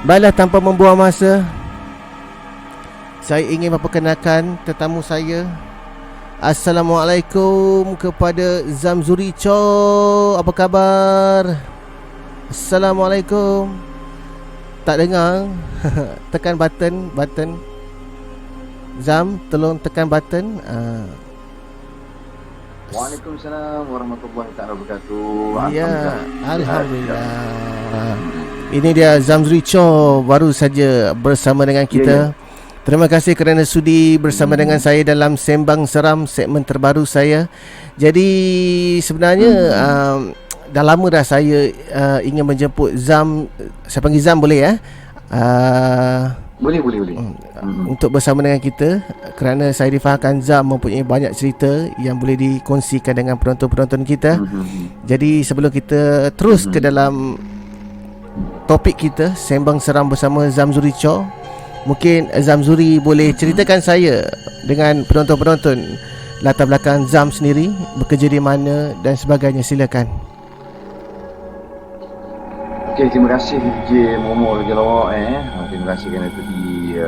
Baiklah, tanpa membuang masa, saya ingin memperkenalkan tetamu saya. Assalamualaikum kepada Zamzuri Cho. Apa khabar? Assalamualaikum. Tak dengar? Tekan button. Zam, tolong tekan button. Waalaikumsalam warahmatullahi taala wabarakatuh. Ya, Alhamdulillah. Ini dia Zamzuri Cho baru saja bersama dengan kita. Terima kasih kerana sudi bersama dengan saya dalam Sembang Seram, segmen terbaru saya. Jadi sebenarnya dah lama dah saya ingin menjemput Zam. Saya panggil Zam boleh ya? Boleh. Untuk bersama dengan kita, kerana saya difahamkan Zam mempunyai banyak cerita yang boleh dikongsikan dengan penonton-penonton kita. Jadi sebelum kita terus ke dalam topik kita, Sembang Seram bersama Zamzuri Cho, mungkin Zamzuri boleh ceritakan saya dengan penonton-penonton latar belakang Zam sendiri, bekerja di mana dan sebagainya. Silakan. Okey, terima kasih DJ Momo Jalawak terima kasih kerana tadi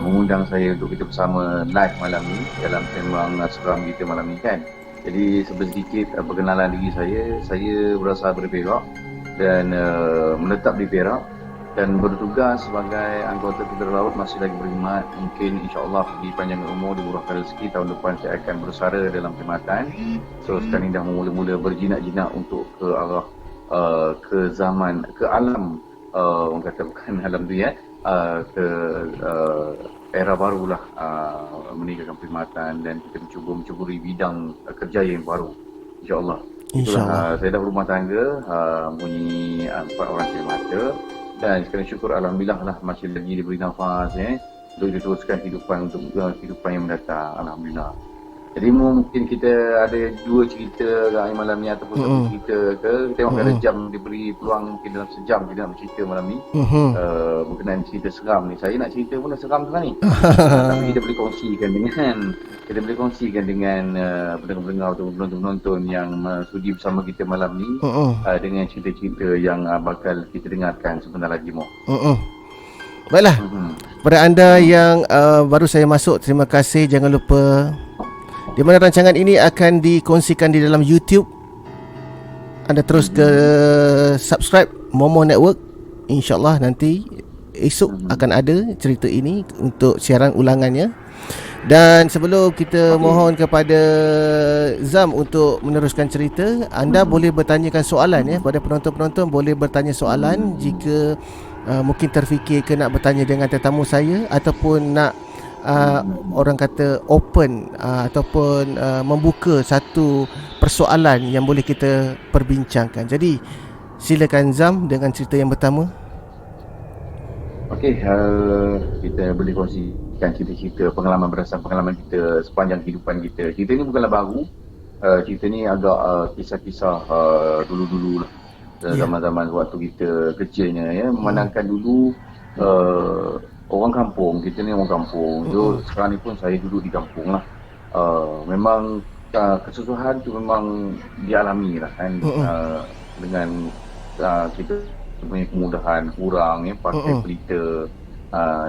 mengundang saya untuk kita bersama live malam ni dalam Sembang Seram kita malam ni kan. Jadi sedikit perkenalan diri saya berasal dari Perak dan menetap di Perak dan bertugas sebagai anggota tentera laut, masih lagi berkhidmat. Mungkin insya-Allah dipanjangkan umur, dimurahkan rezeki, tahun depan saya akan bersara dalam khidmatan. So sekarang ni dah mula-mula berjinak-jinak untuk ke arah ke zaman, ke alam, orang kata bukan alam tu ya, ke era barulah, meninggalkan perkhidmatan dan kita mencuburi bidang kerja yang baru, insya-Allah. Itulah, saya dah berumah tangga, mempunyai 4 orang cari mata. Dan sekarang syukur Alhamdulillah lah masih lagi diberi nafas untuk diteruskan kehidupan, untuk kehidupan yang mendatang. Alhamdulillah. Jadi mungkin kita ada 2 cerita malam ni ataupun 1 cerita ke. Tengok ada jam diberi peluang, mungkin dalam sejam kita nak bercerita malam ni. Berkenaan cerita seram ni. Saya nak cerita pun dah seram sekarang ni. Tapi kita boleh kongsikan dengan pendengar-pendengar atau penonton-penonton yang sudi bersama kita malam ni, dengan cerita-cerita yang bakal kita dengarkan sebentar lagi Mo. Baiklah. Pada anda yang baru saya masuk, terima kasih. Jangan lupa, di mana rancangan ini akan dikongsikan di dalam YouTube. Anda terus ke subscribe Momo Network. InsyaAllah nanti esok akan ada cerita ini untuk siaran ulangannya. Dan sebelum kita mohon kepada Zam untuk meneruskan cerita, anda boleh bertanyakan soalan pada penonton-penonton. Boleh bertanya soalan jika mungkin terfikir ke nak bertanya dengan tetamu saya, ataupun nak orang kata open, ataupun membuka satu persoalan yang boleh kita perbincangkan. Jadi silakan Zam dengan cerita yang pertama. Okey, kita boleh kongsikan cerita-cerita pengalaman kita sepanjang kehidupan kita. Cerita ni bukanlah baru. Cerita ni agak kisah-kisah dulu-dulu lah. Zaman-zaman waktu kita kecilnya memandangkan dulu orang kampung, kita ni orang kampung. So sekarang ni pun saya duduk di kampung lah. Memang kesusahan tu memang dialami lah kan. Dengan kita punya kemudahan kurang pakai pelita,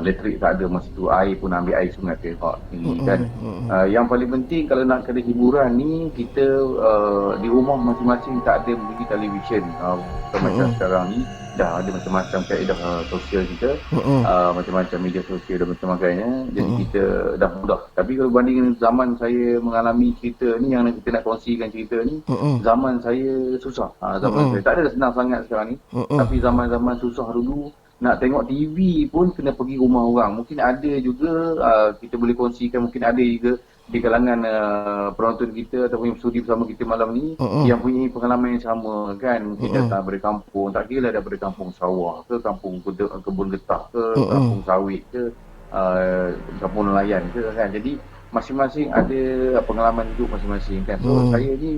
elektrik tak ada masa tu, air pun ambil air sungai Perak ni kan. Yang paling penting kalau nak kena hiburan ni, kita di rumah masing-masing tak ada bunyi televisyen. Macam sekarang ni dah ada macam-macam kaedah sosial kita, macam-macam media sosial dan macam-macamnya. Jadi kita dah mudah. Tapi kalau banding zaman saya mengalami cerita ni, yang kita nak kongsikan cerita ni, zaman saya susah. Zaman saya tak ada senang sangat sekarang ni. Tapi zaman-zaman susah dulu, nak tengok TV pun kena pergi rumah orang. Mungkin ada juga, kita boleh kongsikan, mungkin ada juga di kalangan penonton kita ataupun yang sudi bersama kita malam ni yang punya pengalaman yang sama kan. Mungkin datang dari kampung, tak kira daripada kampung sawah ke, kampung kebun getah ke, kampung sawit ke, kampung nelayan ke kan. Jadi masing-masing ada pengalaman hidup masing-masing kan. So saya ni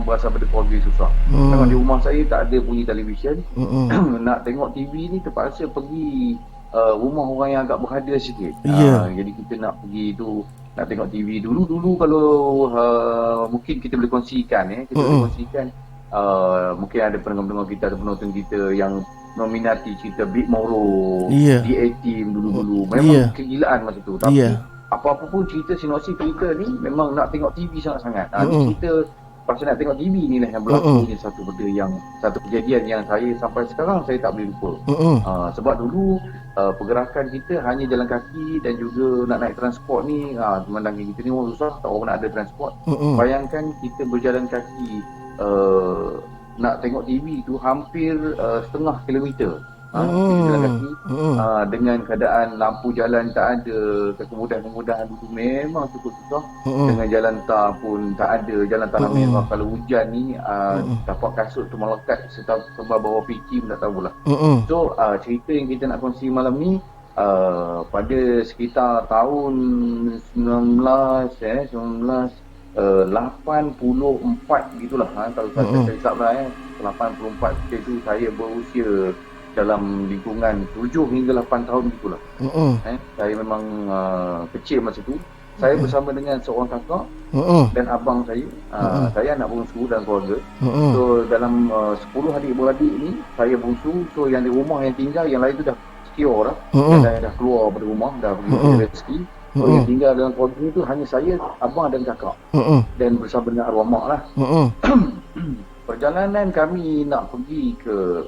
berasal pada keluarga susah. Memang di rumah saya tak ada bunyi televisyen. Nak tengok TV ni terpaksa pergi rumah orang yang agak berada sikit. Jadi kita nak pergi tu, nak tengok TV. Dulu kalau mungkin kita boleh kongsikan boleh kongsikan, mungkin ada pendengar-pendengar kita atau penonton kita yang nominati cerita Big Moro, Ya. D18 dulu-dulu. Memang Ya. kegilaan masa tu. Tapi Ya. apa-apa pun cerita sinopsis cerita ni memang nak tengok TV sangat-sangat. Ni cerita pasal nak tengok TV ni lah yang berlaku ni satu benda yang, satu kejadian yang saya sampai sekarang saya tak boleh lupa. Sebab dulu pergerakan kita hanya jalan kaki dan juga nak naik transport ni, pemandangan kita ni orang susah, tak orang nak ada transport. Bayangkan kita berjalan kaki nak tengok TV tu hampir setengah kilometer. Kita jalan kaki dengan keadaan lampu jalan tak ada, kemudahan-kemudahan dulu memang cukup susah. Dengan jalan tar pun tak ada, jalan tanah merah. Kalau hujan ni tapak kasut tu melekat sebab bawah pici pun tak tahulah. So cerita yang kita nak kongsi malam ni pada sekitar tahun 1984 gitulah, kalau saya hisap lah 84 ketika tu saya berusia dalam lingkungan 7 hingga 8 tahun gitulah. Saya memang kecil masa tu. Saya bersama dengan seorang kakak dan abang saya. Saya anak bungsu dalam keluarga. So dalam 10 adik-beradik ni saya bungsu. So yang di rumah yang tinggal, yang lain tu dah secure lah. Dah keluar dari rumah, dah pergi rezeki. So yang tinggal dalam keluarga ni tu hanya saya, abang dan kakak. Dan bersama dengan arwah mak lah. Perjalanan kami nak pergi ke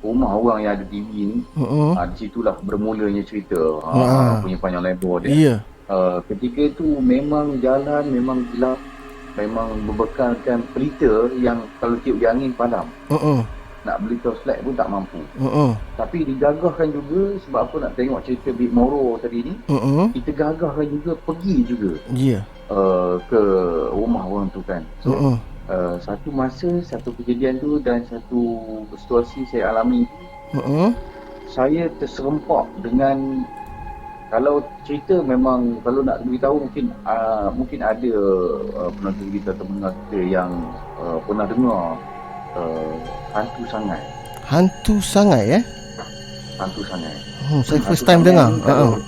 rumah orang yang ada TV ni, di situlah bermulanya cerita punya panjang lebar dia. Ketika itu memang jalan memang gelap, memang berbekalkan pelita yang kalau tiup di angin padam. Nak beli torchlight pun tak mampu. Tapi digagahkan juga, sebab apa, nak tengok cerita Big Moro tadi ni, kita gagahkan juga pergi juga ke rumah orang tu kan. So satu masa, satu kejadian tu dan satu situasi saya alami, saya terserempak dengan, kalau cerita memang kalau nak beritahu mungkin ada penonton kita atau pendengar kita yang pernah dengar hantu sangai. Hantu sangai Hantu sangai. Saya first time dengar.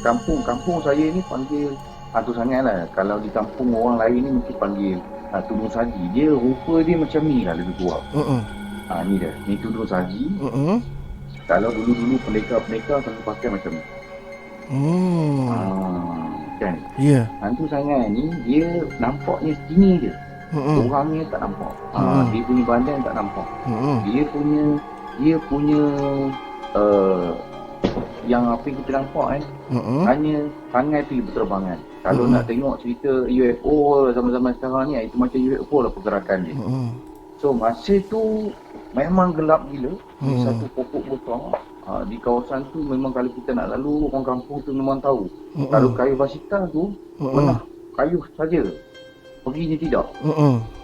Kampung saya ni panggil hantu sangai lah. Kalau di kampung orang lain ni mungkin panggil tudung saji. Dia rupa dia macam ni lah lebih kurang. Ni dia. Ni tudung saji. Kalau dulu-dulu pendekar-pendekar selalu pakai macam ni. Kan? Ya. Hantu sangai ni dia nampaknya sini je. Orangnya tak nampak. Dia punya badan tak nampak. Dia punya yang apa yang kita nampak hanya sangai tu berterbangan. Kalau nak tengok cerita UFO zaman-zaman sekarang ni, itu macam UFO lah pergerakan dia. So masa tu memang gelap gila. Satu pokok besar di kawasan tu, memang kalau kita nak lalu, orang kampung tu memang tahu. Kalau kayu basikal tu pernah kayu saja, perginya tidak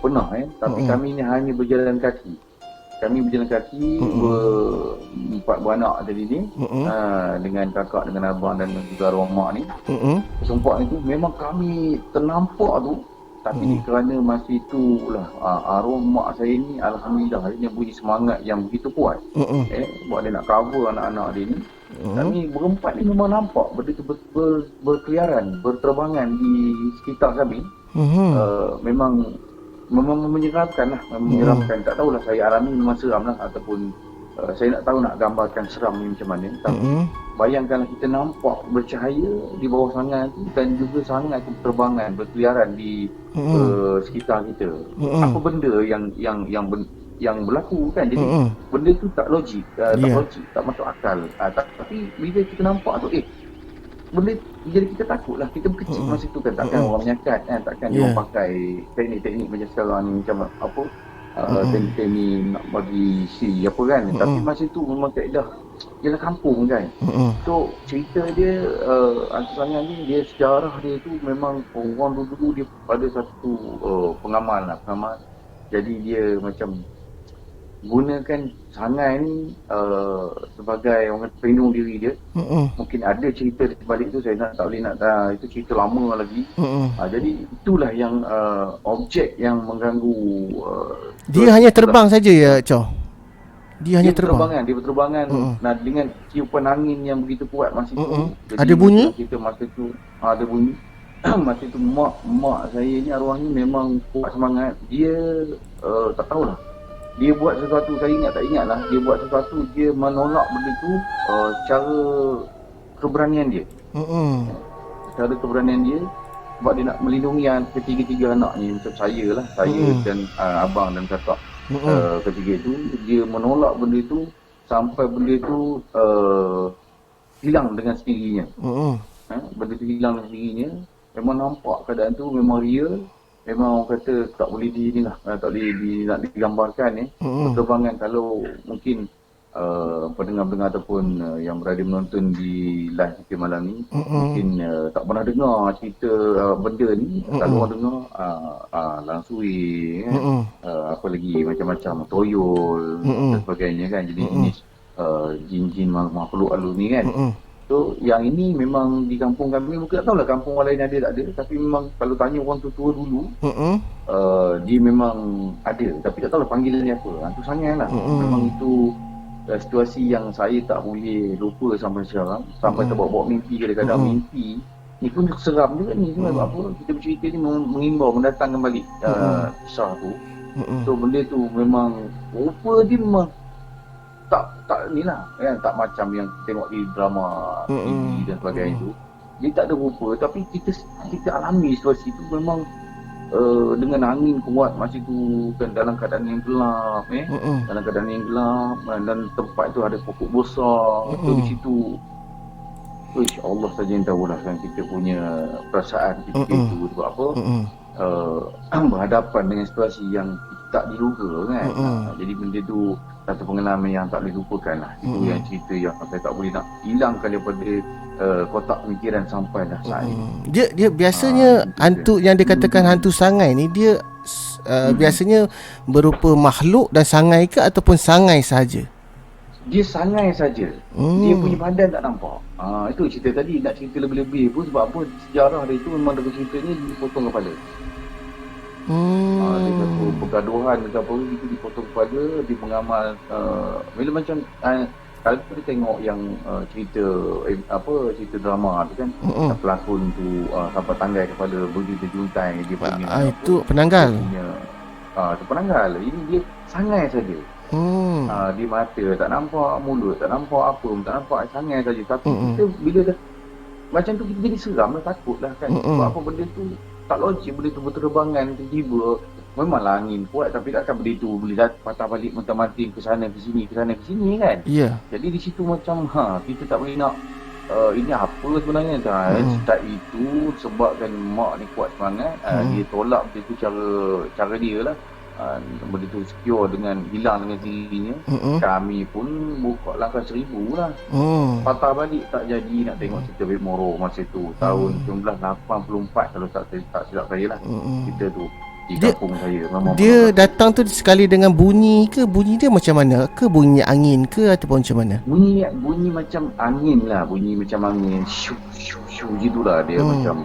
pernah tapi kami ni hanya berjalan kaki. Kami berjalan kaki empat beranak tadi ni, dengan kakak, dengan abang dan juga arwah mak ni. Sumpah itu memang kami ternampak tu. Tapi kerana masa itulah arwah mak saya ni, alhamdulillah, dia punya semangat yang begitu kuat. Buat dia nak cover anak-anak dia ni. Kami berempat ni memang nampak benda tu berkeliaran, berterbangan di sekitar kami. Memang menyeramkan lah, menyeramkan. Tak tahulah saya alami memang seram lah, ataupun saya nak tahu nak gambarkan seram ni macam mana. Tapi bayangkanlah kita nampak bercahaya di bawah sangat tu, dan juga sangat berterbangan, berkeliaran di sekitar kita. Apa benda yang berlaku kan. Jadi benda tu tak logik, tak masuk akal. Tapi bila kita nampak tu, benda jadi kita takut lah. Kita berkecil masa tu kan. Takkan orang menyakat kan. Takkan dia orang pakai teknik-teknik macam sekarang ni, macam apa teknik-teknik nak bagi apa kan. Tapi masa tu memang kaedah jalan kampung kan. So cerita dia hantu sangai ni, dia sejarah dia tu memang orang dulu dia pada satu pengamal. Jadi dia macam gunakan sangai ni sebagai orang pelindung diri dia. Mungkin ada cerita di balik tu, saya tak boleh nak itu cerita lama lagi. Jadi itulah yang objek yang mengganggu. Dia hanya terbang saja ya, Chow? Dia hanya terbang. Dia berterbangan. Nah, dengan tiupan angin yang begitu kuat masa tu. Ada bunyi? Kita masa tu ada bunyi. Masa tu mak saya ni, arwah ni memang kuat semangat. Dia tak tahulah. dia buat sesuatu, saya ingat tak ingat lah, dia buat sesuatu, dia menolak benda tu cara keberanian dia. Cara keberanian dia sebab dia nak melindungi yang ketiga-tiga anak ni, macam saya lah, saya dan abang dan kakak ketiga itu, dia menolak benda tu sampai benda tu hilang dengan sendirinya. Benda tu hilang dengan sendirinya. Memang nampak keadaan tu memang real. Memang orang kata tak boleh tak boleh nak digambarkan ni. Perkembangan kalau mungkin pendengar-pendengar ataupun yang berada menonton di live kita malam ni mungkin tak pernah dengar cerita benda ni. Kalau orang dengar langsui kan, apa lagi macam-macam toyol dan sebagainya kan, jadi jenis jin-jin makhluk halus ni kan. So yang ini memang di kampung kami, mungkin tak tahulah kampung orang lain ada tak ada, tapi memang kalau tanya orang tua-tua dulu dia memang ada, tapi tak tahulah panggilannya apa. Hantu sangai lah. Memang itu situasi yang saya tak boleh lupa sampai sekarang. Sampai terbawa-bawa mimpi, kadang-kadang mimpi ni pun seram juga ni. Sebab apa kita bercerita ni mengimbau mendatangkan balik kisah tu. So benda tu memang rupa dia memang tak ni lah kan, tak macam yang tengok di drama TV dan sebagainya tu. Dia tak ada rupa, tapi kita alami situasi tu memang dengan angin kuat masa tu kan, dalam keadaan yang gelap dalam keadaan yang gelap, dan tempat tu ada pokok besar. So di situ Allah saja yang tahulah kan kita punya perasaan ketika itu. Sebab apa berhadapan dengan situasi yang tak diduga kan. Jadi benda tu satu pengalaman yang tak boleh lupakan lah. Itu yang cerita yang saya tak boleh nak hilangkan daripada kotak pemikiran sampai dah saat ini. Dia biasanya hantu yang dikatakan hantu sangai ni, dia biasanya berupa makhluk dan sangai ke ataupun sangai saja? Dia sangai saja. Dia punya badan tak nampak. Itu cerita tadi, nak cerita lebih-lebih pun sebab apa, sejarah dia tu memang dalam ceritanya dipotong kepala. Dia satu pergaduhan ke apa gitu, dipotong kepala, dia mengamal bila macam kalau kita tengok yang cerita cerita drama tu kan, pelakon tu sampai tanggai kepala begitu juntai dia punya itu penanggal. Itu penanggal. Ini dia sangai saja. Dia mata tak nampak, mulut tak nampak, apa pun tak nampak, sangai saja. Tapi kita bila dah macam tu kita jadi seram lah, takut lah kan. Sebab apa benda tu tak logik, benda tu berterbangan tiba-tiba. Memanglah angin kuat, tapi takkan benda tu boleh patah balik mentah-manting ke sana ke sini kan. Jadi di situ macam kita tak boleh nak ini apa sebenarnya kan. Start itu sebabkan mak ni kuat semangat, dia tolak benda tu cara dia lah. Benda tu secure dengan hilang dengan sendirinya. Kami pun buka langkah 1000 lah. Patah balik tak jadi nak tengok cerita Beb Moro masa tu tahun 1984 kalau tak silap saya lah. Kita tu di kampung saya memang dia datang tu sekali dengan bunyi ke, bunyi dia macam mana, ke bunyi angin ke ataupun macam mana? Bunyi macam angin lah, bunyi macam angin syu gitulah dia macam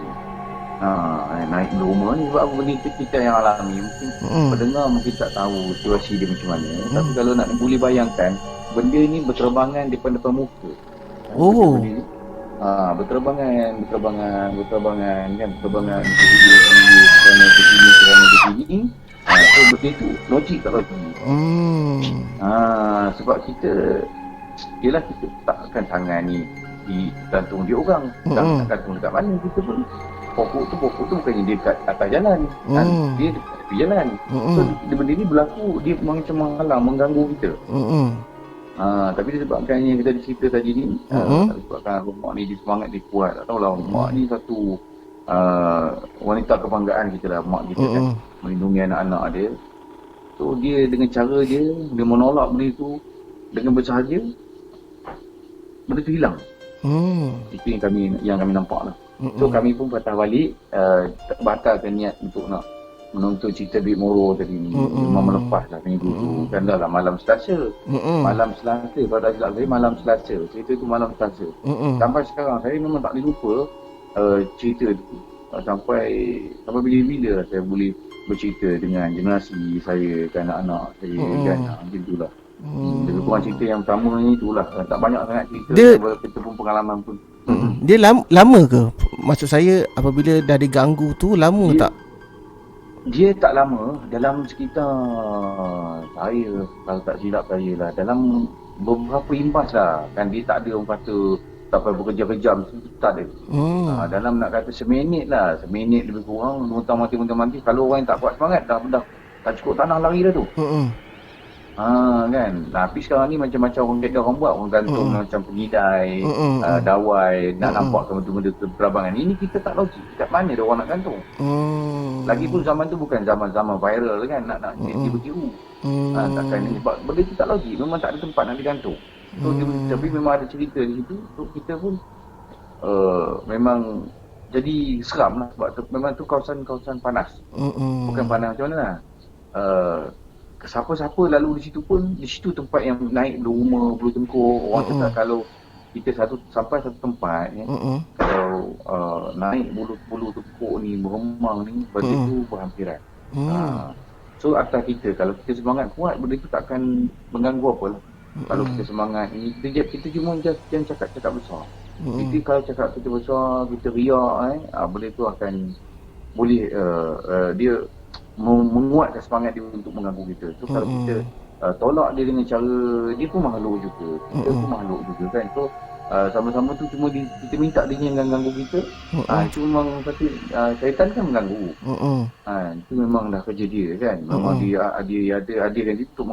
naik rumah ni. Sebab apa benda kita yang alami, mungkin pendengar mungkin tak tahu situasi dia macam mana. Tapi kalau nak boleh bayangkan, benda ni berterbangan depan muka. Berterbangan kan, berterbangan ke sini. So benda tu logik tak logik. Sebab kita yelah, kita takkan tangan ni digantung dia orang, tak gantung dekat mana. Kita pun pokok tu bukannya dia kat atas jalan, dia dekat tepi jalan. So benda ni berlaku, dia macam menghalang, mengganggu kita. Tapi disebabkan yang kita cerita tadi ni, disebabkan mak ni dia semangat dia kuat. Tak tahulah, mak ni satu wanita kebanggaan kita lah, mak kita kan, melindungi anak-anak dia. So dia dengan cara dia menolak benda tu dengan bersahaja, benda tu hilang. Itu yang kami nampak lah. So kami pun patah balik, batalkan niat untuk nak menonton cerita Beb Moro tadi ni. Memang melepas lah minggu tu. Kan dah lah malam Selasa. Pada silap saya malam Selasa. Cerita tu malam Selasa. Sampai sekarang saya memang tak boleh lupa cerita tu. Sampai bila-bila saya boleh bercerita dengan generasi saya, kan anak-anak saya kan. Macam tu lah. Lebih kurang cerita yang pertama ni itulah. Tak banyak sangat cerita. Kita pun pengalaman pun. Dia lama ke? Maksud saya apabila dah diganggu tu lama tak? Dia tak lama, dalam sekitar saya, kalau tak silap saya lah, dalam beberapa imbas lah. Kan dia tak ada orang kata tak payah bekerja-kerja, tak ada. Dalam nak kata seminit lah, seminit lebih kurang, muntah mati. Kalau orang yang tak kuat semangat, dah tak cukup tanah lari dah tu. Kan. Tapi sekarang ni macam-macam orang kata orang buat, orang gantung macam pengidai, dawai, nak nampakkan benda-benda keperabangan. Ini kita tak logik. Kat mana ada orang nak gantung? Lagipun zaman tu bukan zaman-zaman viral kan, nak tiru-tiru. Takkan ni sebab benda tu tak logik, memang tak ada tempat nak digantung. So tapi memang ada cerita di situ. So kita pun memang jadi seram lah, sebab tu, memang tu kawasan panas. Bukan panas macam mana lah. Siapa-siapa lalu di situ pun, di situ tempat yang naik berumur, bulu tengkuk. Orang cakap kalau kita sampai satu tempat kalau naik bulu tengkuk ni, beremang ni, benda tu berhampiran. So atas kita, kalau kita semangat kuat, benda tu takkan mengganggu apa lah. Kalau kita semangat ni, kita cuma jangan cakap besar. Kita kalau cakap kita besar, kita riak, benda tu akan boleh dia menguatkan semangat dia untuk mengganggu kita. So kalau kita tolak dia dengan cara, dia pun makhluk juga, kita pun makhluk juga kan. So sama-sama tu cuma kita minta dia yang ganggu kita. Itu memang kata syaitan kan mengganggu. Itu memang dah kerja dia kan. Memang dia ada kan dia untuk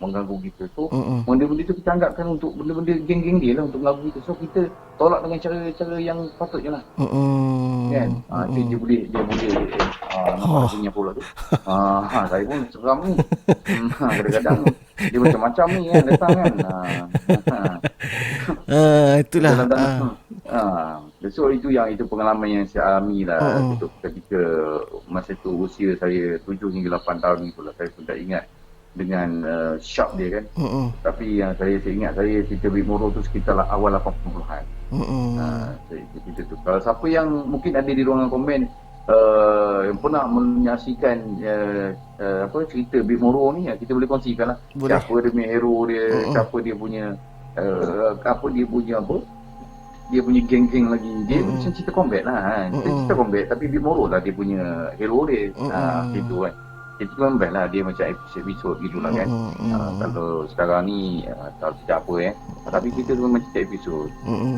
mengganggu kita. So benda-benda tu kita anggapkan untuk benda-benda geng-geng dia lah, untuk mengganggu kita. So kita tolak dengan cara yang patutnya lah. Kan. Dia boleh nampak punya pula tu. Saya pun seram ni. Kadang-kadang dia macam-macam ni kan, datang kan. Itulah. So itu pengalaman yang saya alami lah. Ketika masa tu usia saya 7 hingga 8 tahun itulah, saya pun tak ingat dengan shock dia kan. Tapi yang saya ingat, saya cerita Big Moro tu sekitar awal 80-an. Cerita tu. Kalau siapa yang mungkin ada di ruangan komen yang pernah menyaksikan cerita Big Moro ni, kita boleh kongsikan lah. Siapa dia punya hero dia, siapa dia punya dia punya geng-geng lagi. Dia macam cerita combat lah. Cerita combat, tapi Big Moro lah dia punya hero dia. Gitu kan. Itu kan best lah, dia macam episod gitu lah kan. Kalau sekarang ni tak cerita apa tapi kita tu memang cerita episod.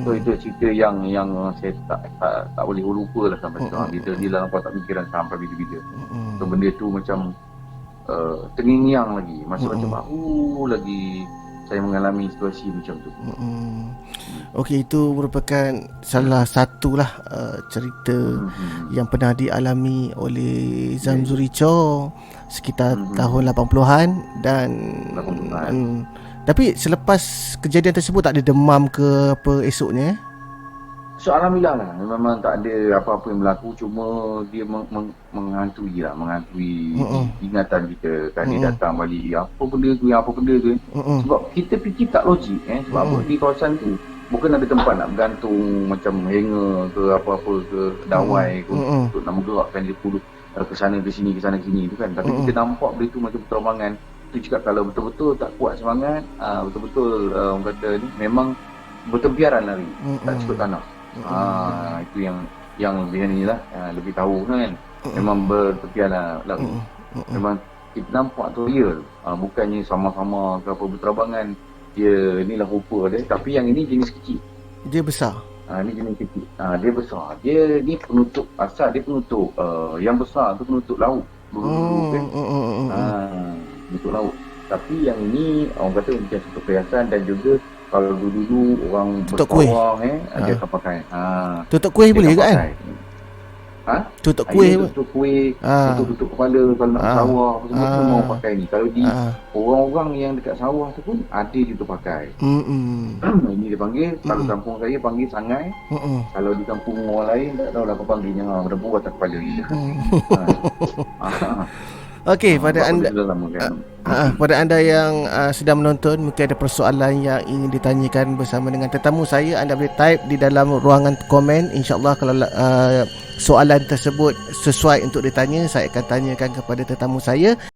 So itu cerita yang saya tak boleh lupa lah sampai sekarang. Dia dalam kotak fikiran sampai bila-bila. So benda tu macam terngiang lagi, macam baru lagi saya mengalami situasi macam tu. Okey, itu merupakan salah satulah cerita yang pernah dialami oleh Zamzuri Cho sekitar tahun 80-an dan tapi selepas kejadian tersebut tak ada demam ke apa esoknya? So alhamdulillah lah, memang tak ada apa-apa yang berlaku, cuma dia menghantui ingatan kita kan. Dia datang balik, apa benda tu sebab kita fikir tak logik sebab di kawasan tu bukan ada tempat nak bergantung macam hanger ke apa-apa ke dawai ke untuk nak menggerakkan dia ke sana ke sini tu kan. Tapi kita nampak benda tu macam pertambangan tu. Cakap kalau betul-betul tak kuat semangat, betul-betul orang kata ni memang bertempiaran lari, tak cukup tanah. Itu yang lebih ni lah, lebih tahu kan. Memang bertempiaran lari. Memang kita nampak tu real, bukannya sama-sama ke apa berterabangan. Dia inilah rupa dia, tapi yang ini jenis kecil. Dia besar. Ni jenis kecil. Dia besar. Dia ni penutup, asal dia penutup yang besar tu penutup laut. Kan? Penutup laut. Tapi yang ini orang kata macam satu perhiasan, dan juga kalau dulu orang bersawah dia akan pakai. Tutup kuih boleh ke kan? Tutup kuih. Tutup kuih, tutup kepala kalau nak sawah, semua mau pakai ni. Kalau di orang-orang yang dekat sawah tu pun ada juga pakai. Ini dia panggil, kalau kampung saya panggil sangai. Kalau di kampung orang lain tak tahu lah apa panggilnya, berbuat atas kepala dia. Okey, pada anda yang sedang menonton, mungkin ada persoalan yang ingin ditanyakan bersama dengan tetamu saya, anda boleh type di dalam ruangan komen. InsyaAllah kalau soalan tersebut sesuai untuk ditanya, saya akan tanyakan kepada tetamu saya.